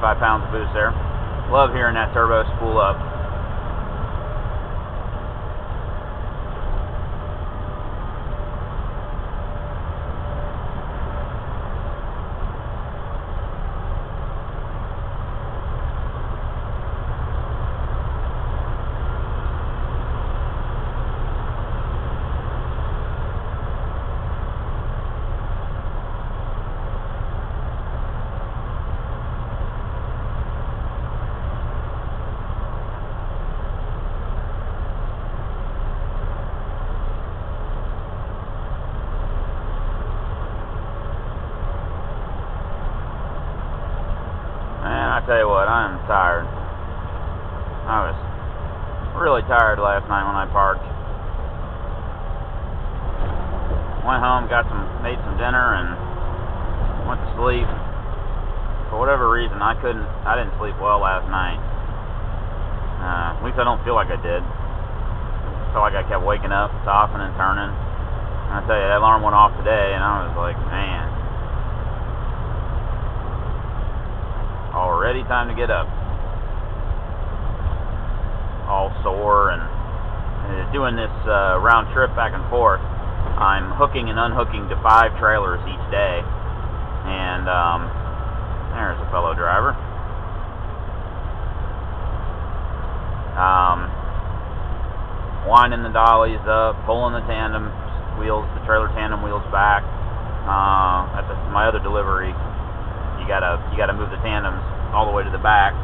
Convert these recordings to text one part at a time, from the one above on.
25 pounds of boost there. Love hearing that turbo spool up. I tell you what, I am tired. I was really tired last night when I parked. Went home, made some dinner, and went to sleep. For whatever reason, I didn't sleep well last night. At least I don't feel like I did. I felt like I kept waking up, tossing and turning. And I tell you, that alarm went off today, and I was like, man. Already time to get up. All sore, and doing this round trip back and forth, I'm hooking and unhooking to 5 trailers each day. And there's a fellow driver. Winding the dollies up, pulling the tandem wheels, the trailer tandem wheels back. At my other delivery, you gotta move the tandems all the way to the back,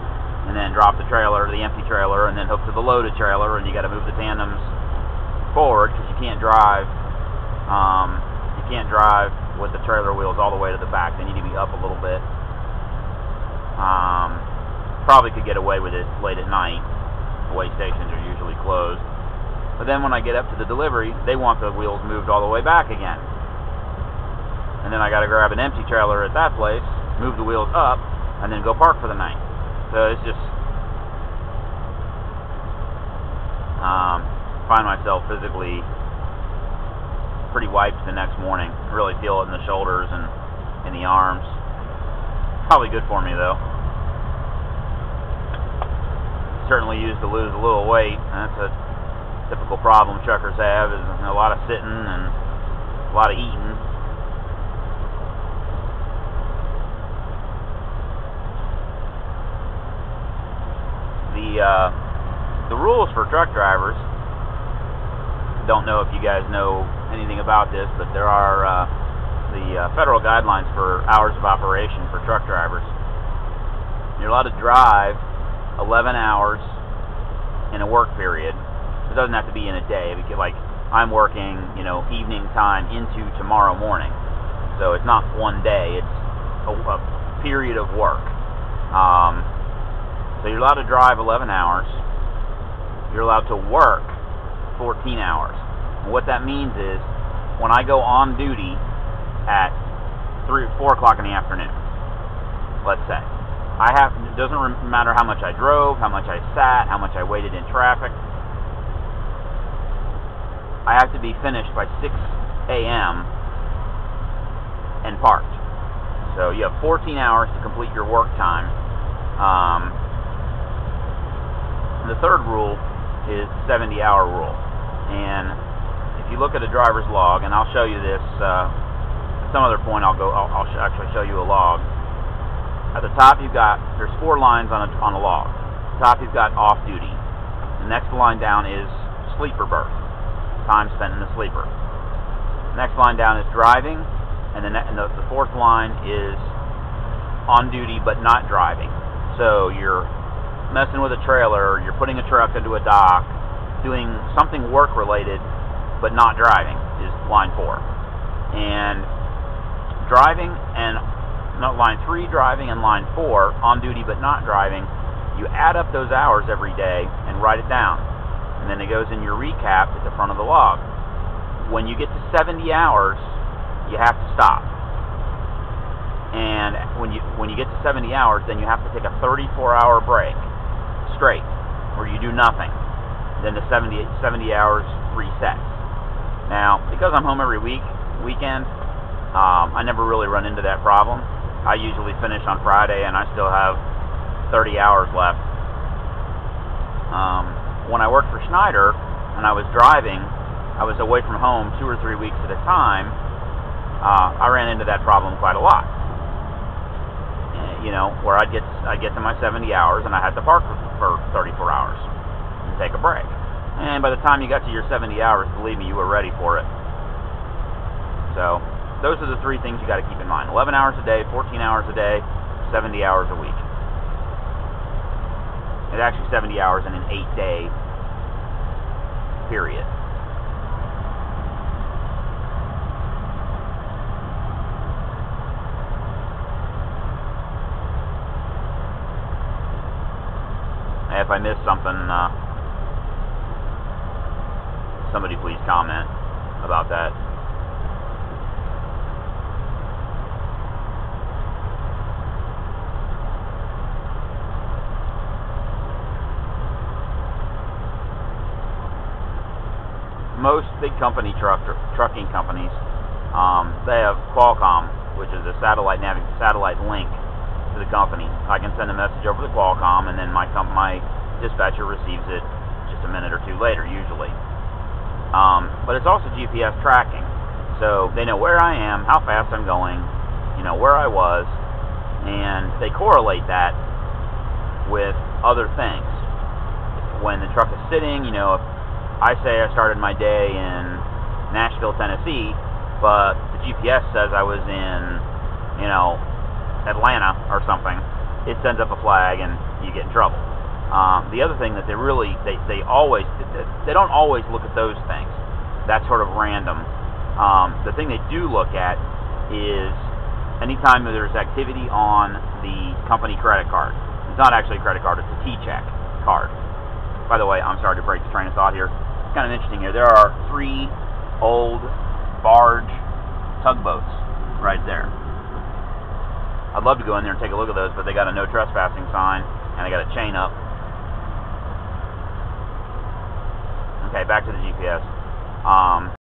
and then drop the trailer, the empty trailer, and then hook to the loaded trailer, and you got to move the tandems forward because you can't drive. You can't drive with the trailer wheels all the way to the back. They need to be up a little bit. Probably could get away with it late at night. The weigh stations are usually closed. But then when I get up to the delivery, they want the wheels moved all the way back again. And then I got to grab an empty trailer at that place, move the wheels up, and then go park for the night. So it's just find myself physically pretty wiped the next morning. Really feel it in the shoulders and in the arms. Probably good for me though. Certainly used to lose a little weight. That's a typical problem truckers have, is a lot of sitting and a lot of eating. The rules for truck drivers, don't know if you guys know anything about this, but there are the federal guidelines for hours of operation for truck drivers. You're allowed to drive 11 hours in a work period. It doesn't have to be in a day, because like I'm working, evening time into tomorrow morning, so it's not one day, it's a period of work. So you're allowed to drive 11 hours. You're allowed to work 14 hours. And what that means is, when I go on duty at 3 or 4 o'clock in the afternoon, let's say, it doesn't matter how much I drove, how much I sat, how much I waited in traffic. I have to be finished by 6 a.m. and parked. So you have 14 hours to complete your work time. The third rule is the 70-hour rule. And if you look at a driver's log, and I'll show you this at some other point, I'll actually show you a log. At the top there's 4 lines on a log. At the top you've got off duty. The next line down is sleeper berth, time spent in the sleeper. The next line down is driving, and the fourth line is on duty but not driving. So you're messing with a trailer, you're putting a truck into a dock, doing something work related but not driving is line 4. And driving and line 3 driving and line 4 on duty but not driving, you add up those hours every day and write it down, and then it goes in your recap at the front of the log. When you get to 70 hours, you have to stop. And when you get to 70 hours, then you have to take a 34-hour break straight, where you do nothing. Then the 70 hours resets. Now, because I'm home every weekend, I never really run into that problem. I usually finish on Friday, and I still have 30 hours left. When I worked for Schneider and I was driving, I was away from home 2 or 3 weeks at a time. I ran into that problem quite a lot. You know, where I'd get to my 70 hours and I had to park for 34 hours and take a break. And by the time you got to your 70 hours, believe me, you were ready for it. So those are the 3 things you got to keep in mind: 11 hours a day, 14 hours a day, 70 hours a week. It's actually 70 hours in an 8-day period. If I missed something, somebody please comment about that. Most big company trucking companies, they have Qualcomm, which is a satellite link to the company. I can send a message over to Qualcomm, and then my dispatcher receives it just a minute or two later, usually. But it's also GPS tracking, so they know where I am, how fast I'm going, you know, where I was, and they correlate that with other things. When the truck is sitting, you know, if I say I started my day in Nashville, Tennessee, but the GPS says I was in, you know, Atlanta or something, it sends up a flag and you get in trouble. The other thing that they don't always look at those things. That's sort of random. The thing they do look at is anytime there's activity on the company credit card. It's not actually a credit card, it's a T-check card. By the way, I'm sorry to break the train of thought here. It's kind of interesting here. There are 3 old barge tugboats right there. I'd love to go in there and take a look at those, but they got a no trespassing sign and they got a chain up. Okay, back to the GPS.